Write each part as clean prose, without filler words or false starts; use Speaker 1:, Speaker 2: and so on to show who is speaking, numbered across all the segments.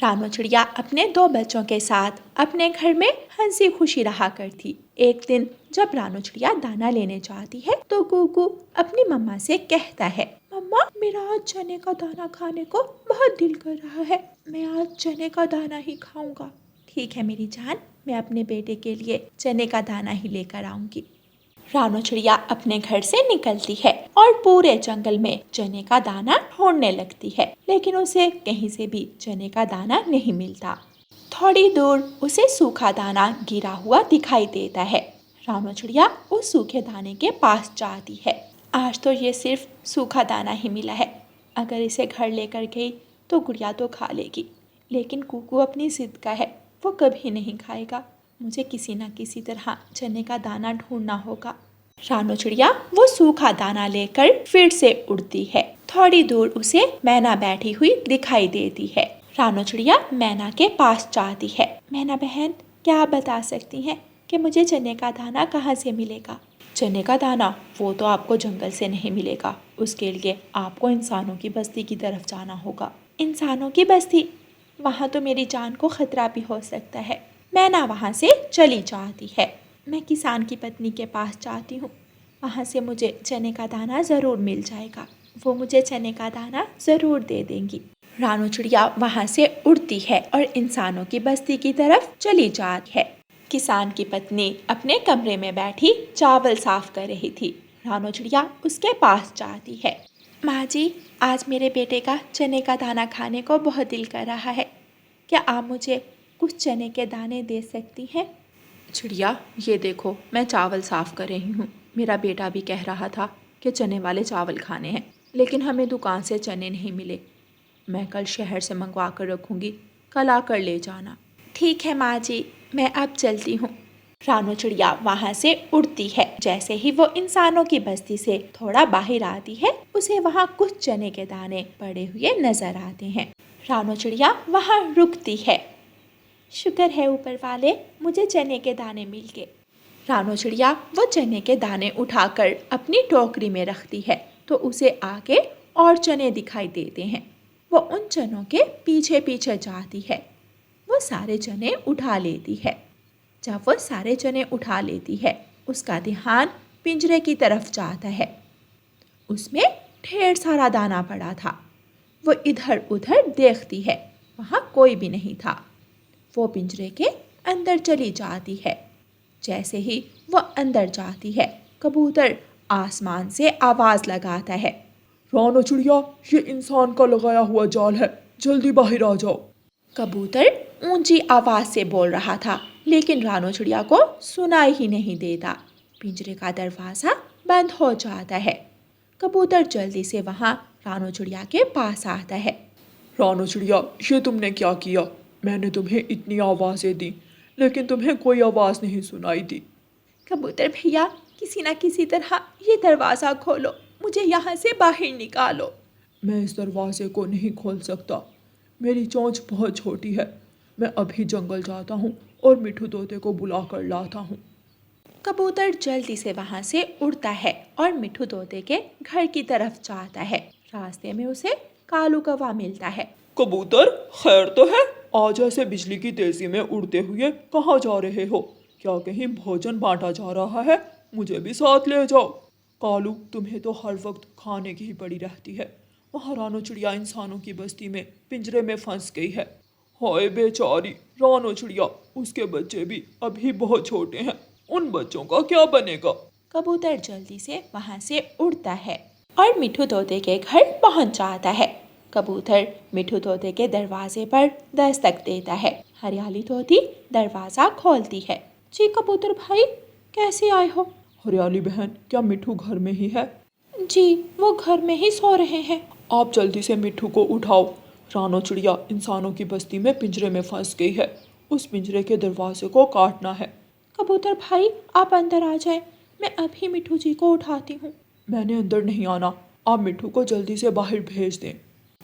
Speaker 1: रानो चिड़िया अपने दो बच्चों के साथ अपने घर में हंसी खुशी रहा करती। एक दिन जब रानो चिड़िया दाना लेने जाती है तो कुकू अपनी मम्मा से कहता है, मम्मा मेरा आज चने का दाना खाने को बहुत दिल कर रहा है, मैं आज चने का दाना ही खाऊंगा। ठीक है मेरी जान, मैं अपने बेटे के लिए चने का दाना ही लेकर आऊंगी। रानो चिड़िया अपने घर से निकलती है और पूरे जंगल में चने का दाना ढूंढने लगती है, लेकिन उसे कहीं से भी चने का दाना नहीं मिलता। थोड़ी दूर उसे सूखा दाना गिरा हुआ दिखाई देता है। रानो चिड़िया उस सूखे दाने के पास जाती है। आज तो ये सिर्फ सूखा दाना ही मिला है, अगर इसे घर लेकर गई तो गुड़िया तो खा लेगी, लेकिन कुकू अपनी जिद का है, वो कभी नहीं खाएगा। मुझे किसी न किसी तरह चने का दाना ढूंढना होगा। रानो चिड़िया वो सूखा दाना लेकर फिर से उड़ती है। थोड़ी दूर उसे मैना बैठी हुई दिखाई देती है। रानो चिड़िया मैना के पास जाती है। मैना बहन, क्या आप बता सकती हैं कि मुझे चने का दाना कहाँ से मिलेगा? चने का दाना वो तो आपको जंगल से नहीं मिलेगा, उसके लिए आपको इंसानों की बस्ती की तरफ जाना होगा। इंसानों की बस्ती? वहाँ तो मेरी जान को खतरा भी हो सकता है। मैना वहाँ से चली जाती है। मैं किसान की पत्नी के पास जाती हूँ, वहाँ से मुझे चने का दाना ज़रूर मिल जाएगा, वो मुझे चने का दाना ज़रूर दे देंगी। रानो चिड़िया वहाँ से उड़ती है और इंसानों की बस्ती की तरफ चली जाती है। किसान की पत्नी अपने कमरे में बैठी चावल साफ कर रही थी। रानो चिड़िया उसके पास जाती है। माँ जी, आज मेरे बेटे का चने का दाना खाने को बहुत दिल कर रहा है, क्या आप मुझे कुछ चने के दाने दे सकती हैं? चिड़िया, ये देखो मैं चावल साफ कर रही हूँ। मेरा बेटा भी कह रहा था कि चने वाले चावल खाने हैं, लेकिन हमें दुकान से चने नहीं मिले। मैं कल शहर से मंगवा कर रखूँगी, कल आकर ले जाना। ठीक है माँ जी, मैं अब चलती हूँ। रानो चिड़िया वहाँ से उड़ती है। जैसे ही वो इंसानों की बस्ती से थोड़ा बाहर आती है, उसे वहाँ कुछ चने के दाने पड़े हुए नजर आते हैं। रानो चिड़िया वहाँ रुकती है। शुक्र है ऊपर वाले, मुझे चने के दाने मिल गए। रानो चिड़िया वो चने के दाने उठाकर अपनी टोकरी में रखती है तो उसे आगे और चने दिखाई देते हैं। वो उन चनों के पीछे पीछे जाती है। वो सारे चने उठा लेती है। जब वो सारे चने उठा लेती है, उसका ध्यान पिंजरे की तरफ जाता है। उसमें ढेर सारा दाना पड़ा था। वो इधर उधर देखती है, वहाँ कोई भी नहीं था। वो पिंजरे के अंदर चली जाती है। जैसे ही वो अंदर जाती है, कबूतर आसमान से आवाज़ लगाता है,
Speaker 2: रानो चिड़िया, ये इंसान का लगाया हुआ जाल है, जल्दी बाहर आ जाओ।
Speaker 1: कबूतर ऊंची आवाज़ से बोल रहा था, लेकिन रानो चिड़िया को सुनाई ही नहीं देता। पिंजरे का दरवाज़ा बंद हो जाता है। कबूतर जल्दी से वहाँ रानो चिड़िया के पास आता है।
Speaker 2: रानो चिड़िया, ये तुमने क्या किया? मैंने तुम्हें इतनी आवाज़ें दी, लेकिन तुम्हें कोई आवाज़ नहीं सुनाई दी।
Speaker 1: कबूतर भैया, किसी न किसी तरह ये दरवाज़ा खोलो, मुझे यहाँ से बाहर निकालो।
Speaker 2: मैं इस दरवाजे को नहीं खोल सकता, मेरी चोंच बहुत छोटी है। मैं अभी जंगल जाता हूँ और मिठू तोते को बुला कर लाता हूँ।
Speaker 1: कबूतर जल्दी से वहाँ से उड़ता है और मिठू तोते के घर की तरफ जाता है। रास्ते में उसे कालू कौवा मिलता है।
Speaker 2: कबूतर, खैर तो है? आज ऐसे बिजली की तेजी में उड़ते हुए कहाँ जा रहे हो? क्या कहीं भोजन बांटा जा रहा है? मुझे भी साथ ले जाओ। कालू, तुम्हें तो हर वक्त खाने की ही पड़ी रहती है। वहाँ रानो चिड़िया इंसानों की बस्ती में पिंजरे में फंस गई है। हाय बेचारी रानो चिड़िया, उसके बच्चे भी अभी बहुत छोटे हैं, उन बच्चों का क्या बनेगा?
Speaker 1: कबूतर जल्दी से वहाँ से उड़ता है और मिठू तोते के घर पहुँच जाता है। कबूतर मिठू तोते के दरवाजे पर दस्तक देता है। हरियाली तोती दरवाज़ा खोलती है। जी कबूतर भाई, कैसे आए हो?
Speaker 2: हरियाली बहन, क्या मिठू घर में ही है?
Speaker 1: जी, वो घर में ही सो रहे हैं।
Speaker 2: आप जल्दी से मिठू को उठाओ। रानो चिड़िया इंसानों की बस्ती में पिंजरे में फंस गई है। उस पिंजरे के दरवाजे को काटना है।
Speaker 1: कबूतर भाई, आप अंदर आ जाएं, मैं अभी मिठू जी को उठाती हूँ।
Speaker 2: मैंने अंदर नहीं आना, आप मिठू को जल्दी से बाहर भेज दें।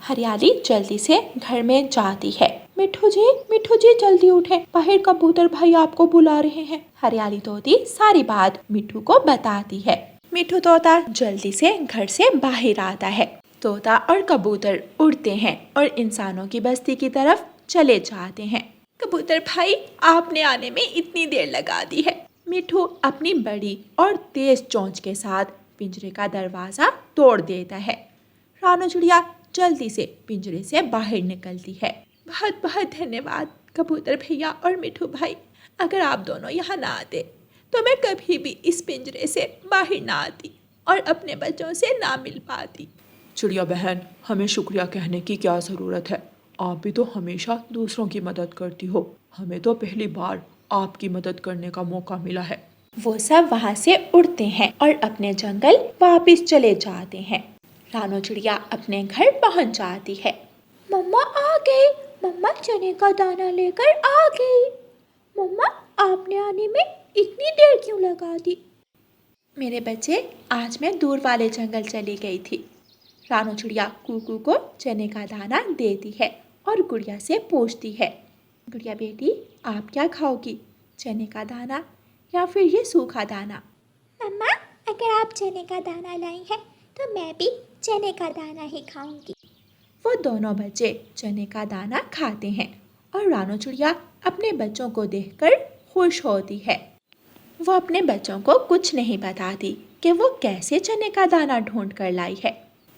Speaker 1: हरियाली जल्दी से घर में जाती है। मिठू जी जल्दी उठें, बाहर कबूतर भाई आपको बुला रहे हैं। हरियाली तोती सारी बात मिठू को बताती है। मिठू तोता जल्दी से घर से बाहर आता है। तोता और कबूतर उड़ते हैं और इंसानों की बस्ती की तरफ चले जाते हैं। कबूतर भाई, आपने आने में इतनी देर लगा दी है। मिठू अपनी बड़ी और तेज चोंच के साथ पिंजरे का दरवाजा तोड़ देता है। रानू चिड़िया जल्दी से पिंजरे से बाहर निकलती है। बहुत बहुत धन्यवाद कबूतर भैया और मिठू भाई, अगर आप दोनों यहाँ ना आते तो मैं कभी भी इस पिंजरे से बाहर ना आती और अपने बच्चों से ना मिल पाती।
Speaker 2: चिड़िया बहन, हमें शुक्रिया कहने की क्या ज़रूरत है, आप भी तो हमेशा दूसरों की मदद करती हो, हमें तो पहली बार आपकी मदद करने का मौका मिला है।
Speaker 1: वो सब वहाँ से उड़ते हैं और अपने जंगल वापस चले जाते हैं। रानू चिड़िया अपने घर पहुँच जाती है। मम्मा आ गई, मम्मा चने का दाना लेकर आ गई। मम्मा, आपने आने में इतनी देर क्यों लगा दी? मेरे बच्चे, आज मैं दूर वाले जंगल चली गई थी। रानू चिड़िया कुकू को चने का दाना देती है और गुड़िया से पूछती है, गुड़िया बेटी, आप क्या खाओगी, चने का दाना या फिर ये सूखा दाना?
Speaker 3: मम्मा, अगर आप चने का दाना लाई हैं तो मैं भी चने का दाना ही खाऊंगी।
Speaker 1: वो दोनों बच्चे चने का दाना खाते हैं और रानू चिड़िया अपने बच्चों को देखकर खुश होती है। वो अपने बच्चों को कुछ नहीं बताती कि वो कैसे चने का दाना ढूंढ कर लाई है।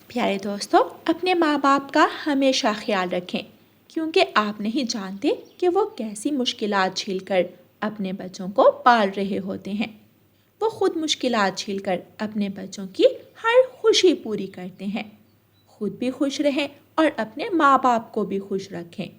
Speaker 1: प्यारे दोस्तों, अपने माँ बाप का हमेशा ख्याल रखें, क्योंकि आप नहीं जानते कि वो कैसी मुश्किलात झेलकर अपने बच्चों को पाल रहे होते हैं। वो खुद मुश्किलात झेलकर अपने बच्चों की हर खुशी पूरी करते हैं। खुद भी खुश रहें और अपने माँ बाप को भी खुश रखें।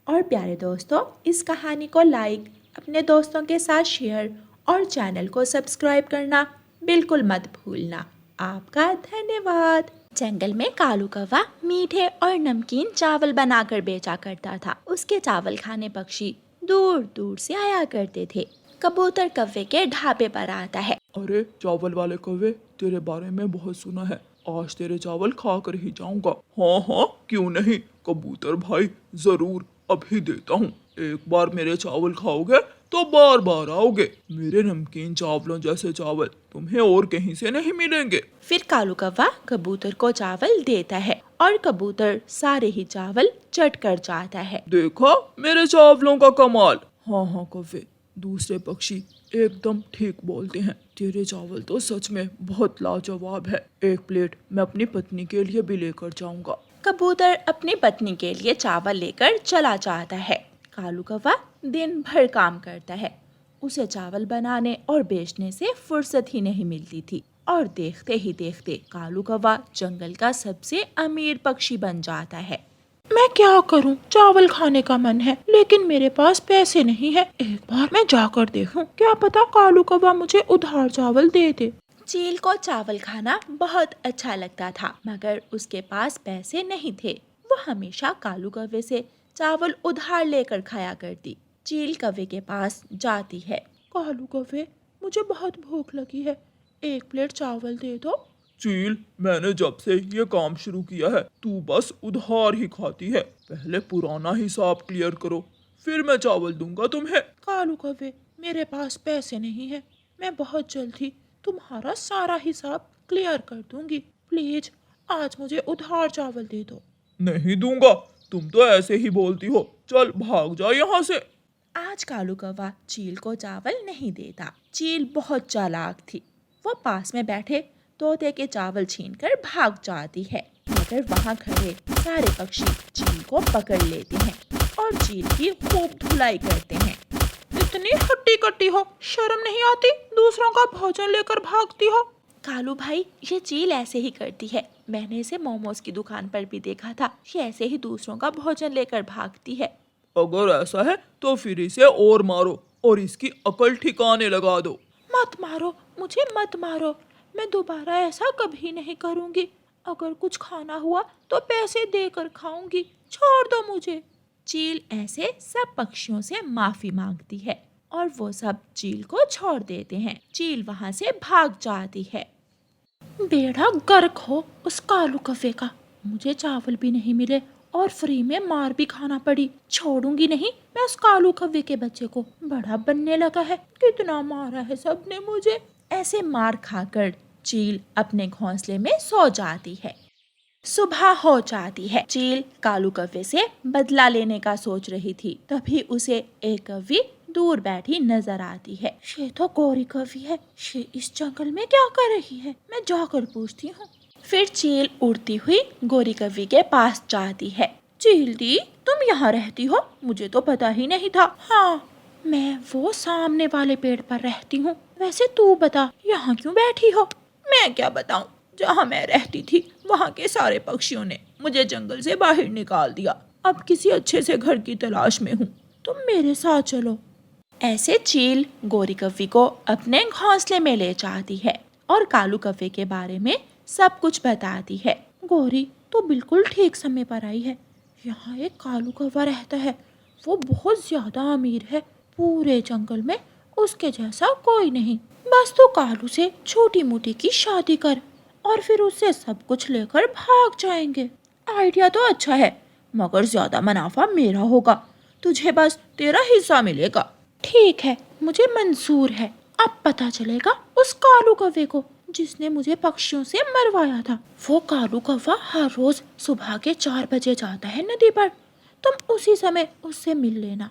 Speaker 1: और प्यारे दोस्तों, इस कहानी को लाइक, अपने दोस्तों के साथ शेयर और चैनल को सब्सक्राइब करना बिल्कुल मत भूलना। आपका धन्यवाद। जंगल में कालू कौवा मीठे और नमकीन चावल बनाकर बेचा करता था। उसके चावल खाने पक्षी दूर दूर से आया करते थे। कबूतर कौवे के ढाबे पर आता है।
Speaker 2: अरे चावल वाले कौवे, तेरे बारे में बहुत सुना है, आज तेरे चावल खा कर ही जाऊंगा। हाँ हाँ, क्यों नहीं कबूतर भाई, जरूर अभी देता हूँ। एक बार मेरे चावल खाओगे तो बार बार आओगे। मेरे नमकीन चावलों जैसे चावल तुम्हें और कहीं से नहीं मिलेंगे।
Speaker 1: फिर कालू कौवा कबूतर को चावल देता है और कबूतर सारे ही चावल चट कर जाता है।
Speaker 2: देखा मेरे चावलों का कमाल। हाँ हाँ कौवे, दूसरे पक्षी एकदम ठीक बोलते हैं, तेरे चावल तो सच में बहुत लाजवाब है। एक प्लेट मैं अपनी पत्नी के लिए भी लेकर जाऊंगा।
Speaker 1: कबूतर अपनी पत्नी के लिए चावल लेकर चला जाता है। कालू कौवा दिन भर काम करता है। उसे चावल बनाने और बेचने से फुर्सत ही नहीं मिलती थी और देखते ही देखते कालू कौवा जंगल का सबसे अमीर पक्षी बन जाता है। मैं क्या करूं, चावल खाने का मन है लेकिन मेरे पास पैसे नहीं है। एक बार मैं जाकर देखूं, क्या पता कालू कौवा मुझे उधार चावल दे दे। चील को चावल खाना बहुत अच्छा लगता था, मगर उसके पास पैसे नहीं थे। वो हमेशा कालू कौवे से चावल उधार लेकर खाया करती। चील कौवे के पास जाती है। कालू कौवे, मुझे बहुत भूख लगी है, एक प्लेट चावल दे दो।
Speaker 2: चील, मैंने जब से ये काम शुरू किया है तू बस उधार ही खाती है। पहले पुराना हिसाब क्लियर करो, फिर मैं चावल दूंगा तुम्हें।
Speaker 1: कालू कौवे, मेरे पास पैसे नहीं है, मैं बहुत जल्द ही तुम्हारा सारा हिसाब क्लियर कर दूंगी। प्लीज आज मुझे उधार चावल दे दो।
Speaker 2: नहीं दूंगा, तुम तो ऐसे ही बोलती हो, चल भाग जा यहाँ से।
Speaker 1: आज कालू कौवा चील को चावल नहीं देता। चील बहुत चालाक थी। वो पास में बैठे तोते के चावल छीनकर भाग जाती है, मगर वहाँ खड़े सारे पक्षी चील को पकड़ लेते हैं और चील की खूब धुलाई करते हैं। इतनी हट्टी कट्टी हो, शर्म नहीं आती, दूसरों का भोजन लेकर भागती हो। कालू भाई, ये चील ऐसे ही करती है, मैंने इसे मोमोज की दुकान पर भी देखा था। ये ऐसे ही दूसरों का भोजन लेकर भागती है।
Speaker 2: अगर ऐसा है तो फिर इसे और मारो और इसकी अकल ठिकाने लगा दो।
Speaker 1: मत मारो, मुझे मत मारो, मैं दोबारा ऐसा कभी नहीं करूँगी। अगर कुछ खाना हुआ तो पैसे देकर खाऊंगी, छोड़ दो मुझे। चील ऐसे सब पक्षियों से माफी मांगती है और वो सब चील को छोड़ देते हैं। चील वहाँ से भाग जाती है। बेड़ा गर्क हो उस कालू कौवे का, मुझे चावल भी नहीं मिले और फ्री में मार भी खाना पड़ी। छोड़ूंगी नहीं मैं उस कालू कौवे के बच्चे को, बड़ा बनने लगा है, कितना मारा है सबने मुझे। ऐसे मार खाकर चील अपने घोंसले में सो जाती है। सुबह हो जाती है। चील कालू कव्वे से बदला लेने का सोच रही थी, तभी उसे एक कव्वी दूर बैठी नजर आती है। ये तो गौरी कव्वी है, ये इस जंगल में क्या कर रही है? मैं जाकर पूछती हूँ। फिर चील उड़ती हुई गौरी कव्वी के पास जाती है। चील दी, तुम यहाँ रहती हो? मुझे तो पता ही नहीं था। हाँ, मैं वो सामने वाले पेड़ पर रहती हूँ। वैसे तू बता, यहाँ क्यों बैठी हो? मैं क्या बताऊँ, जहाँ मैं रहती थी वहाँ के सारे पक्षियों ने मुझे जंगल से बाहर निकाल दिया। अब किसी अच्छे से घर की तलाश में हूँ, तुम मेरे साथ चलो। ऐसे चील गौरी कव्वी को अपने घोंसले में ले जाती है और कालू कव्वे के बारे में सब कुछ बताती है। गौरी तो बिल्कुल ठीक समय पर आई है। यहाँ एक कालू कव्वा रहता है, वो बहुत ज्यादा अमीर है। पूरे जंगल में उसके जैसा कोई नहीं। बस तो कालू से छोटी मोटी की शादी कर और फिर उससे सब कुछ लेकर भाग जाएंगे। आइडिया तो अच्छा है, मगर ज्यादा मुनाफा मेरा होगा, तुझे बस तेरा हिस्सा मिलेगा। ठीक है, मुझे मंजूर है। अब पता चलेगा उस कालू कव्वे को जिसने मुझे पक्षियों से मरवाया था। वो कालू कव्वा हर रोज सुबह के 4 बजे जाता है नदी पर, तुम उसी समय उससे मिल लेना।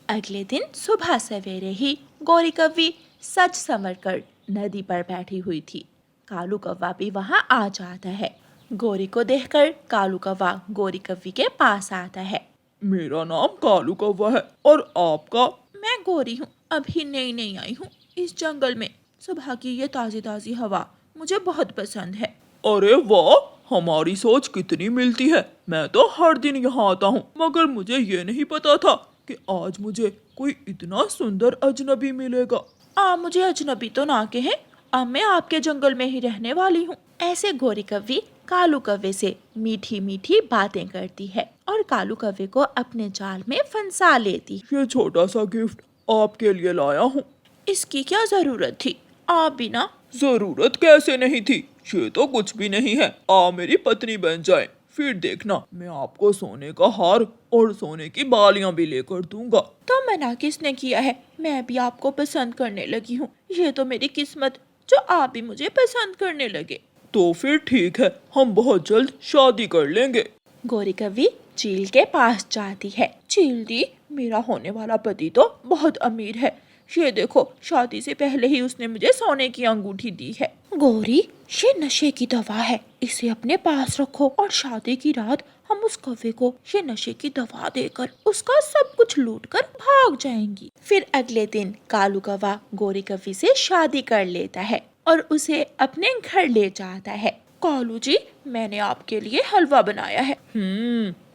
Speaker 1: अगले दिन सुबह सवेरे ही गौरी कव्वी सच संवर कर नदी पर बैठी हुई थी। कालू कव्वा भी वहाँ आ जाता है। गौरी को देखकर कालू कव्वा गौरी कव्वी के पास आता है।
Speaker 2: मेरा नाम कालू कौवा है, और आपका?
Speaker 1: मैं गौरी हूँ, अभी नई आई हूँ इस जंगल में। सुबह की ये ताजी ताजी हवा मुझे बहुत पसंद है।
Speaker 2: अरे वाह, हमारी सोच कितनी मिलती है। मैं तो हर दिन यहाँ आता हूँ, मगर मुझे ये नहीं पता था कि आज मुझे कोई इतना सुंदर अजनबी मिलेगा।
Speaker 1: आप मुझे अजनबी तो ना कहें, अब मैं आपके जंगल में ही रहने वाली हूँ। ऐसे गौरी कव्वी कालू कव्वे से मीठी मीठी बातें करती है और कालू कव्वे को अपने जाल में फंसा लेती।
Speaker 2: ये छोटा सा गिफ्ट आपके लिए लाया हूँ।
Speaker 1: इसकी क्या जरूरत थी? आप भी ना।
Speaker 2: जरूरत कैसे नहीं थी, ये तो कुछ भी नहीं है। आप मेरी पत्नी बन जाए, फिर देखना मैं आपको सोने का हार और सोने की बालियां भी लेकर दूंगा।
Speaker 1: तो मना किसने किया है? मैं भी आपको पसंद करने लगी हूँ। ये तो मेरी किस्मत जो आप भी मुझे पसंद करने लगे।
Speaker 2: तो फिर ठीक है, हम बहुत जल्द शादी कर लेंगे।
Speaker 1: गौरी कव्वी चील के पास जाती है। चील दी, मेरा होने वाला पति तो बहुत अमीर है। ये देखो, शादी से पहले ही उसने मुझे सोने की अंगूठी दी है। गौरी, ये नशे की दवा है, इसे अपने पास रखो और शादी की रात हम उस कव्वे को ये नशे की दवा देकर उसका सब कुछ लूट कर भाग जाएंगी। फिर अगले दिन कालू कव्वा गौरी कव्वी से शादी कर लेता है और उसे अपने घर ले जाता है। कालू जी, मैंने आपके लिए हलवा बनाया है।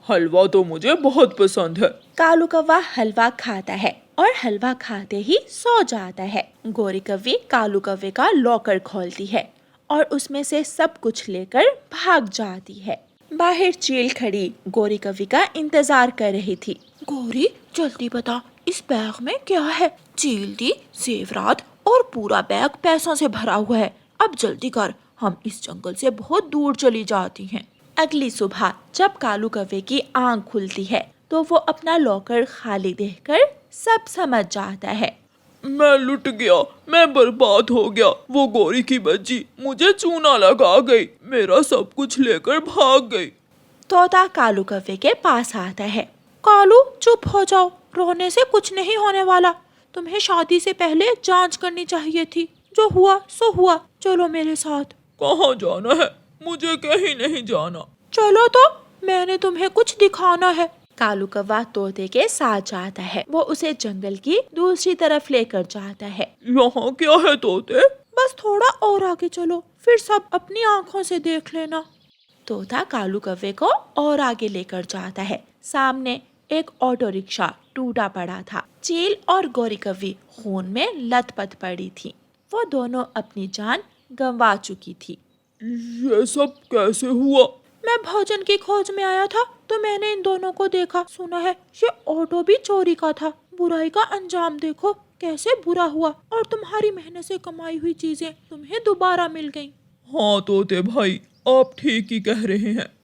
Speaker 2: हलवा तो मुझे बहुत पसंद है।
Speaker 1: कालू कव्वा हलवा खाता है और हलवा खाते ही सो जाता है। गौरी कव्वी कालू कव्वे का लॉकर खोलती है और उसमें से सब कुछ लेकर भाग जाती है। बाहर चील खड़ी गौरी कव्वी का इंतजार कर रही थी। गौरी, जल्दी बता, इस बैग में क्या है? चील दी, जेवरात और पूरा बैग पैसों से भरा हुआ है। अब जल्दी कर, हम इस जंगल से बहुत दूर चली जाती हैं। अगली सुबह जब कालू कव्वे की आंख खुलती है तो वो अपना लॉकर खाली देखकर सब समझ जाता है।
Speaker 2: मैं लुट गया, मैं बर्बाद हो गया। वो गौरी की बच्ची मुझे चूना लगा गई, मेरा सब कुछ लेकर भाग गई।
Speaker 1: तोता कालू कव्वे के पास आता है। कालू, चुप हो जाओ, रोने से कुछ नहीं होने वाला। तुम्हें शादी से पहले जांच करनी चाहिए थी। जो हुआ सो हुआ, चलो मेरे साथ।
Speaker 2: कहाँ जाना है? मुझे कहीं नहीं जाना।
Speaker 1: चलो तो, मैंने तुम्हें कुछ दिखाना है। कालू कव्वा तोते के साथ जाता है। वो उसे जंगल की दूसरी तरफ लेकर जाता है।
Speaker 2: यहाँ क्या है तोते?
Speaker 1: बस थोड़ा और आगे चलो, फिर सब अपनी आँखों से देख लेना। तोता कालू कव्वे को और आगे लेकर जाता है। सामने एक ऑटो रिक्शा टूटा पड़ा था। चील और गौरी कव्वी खून में लथपथ पड़ी थी। वो दोनों अपनी जान गंवा चुकी थी।
Speaker 2: ये सब कैसे हुआ?
Speaker 1: मैं भोजन की खोज में आया था तो मैंने इन दोनों को देखा। सुना है ये ऑटो भी चोरी का था। बुराई का अंजाम देखो कैसे बुरा हुआ, और तुम्हारी मेहनत से कमाई हुई चीजें तुम्हें दोबारा मिल गईं।
Speaker 2: हाँ तोते भाई, आप ठीक ही कह रहे हैं।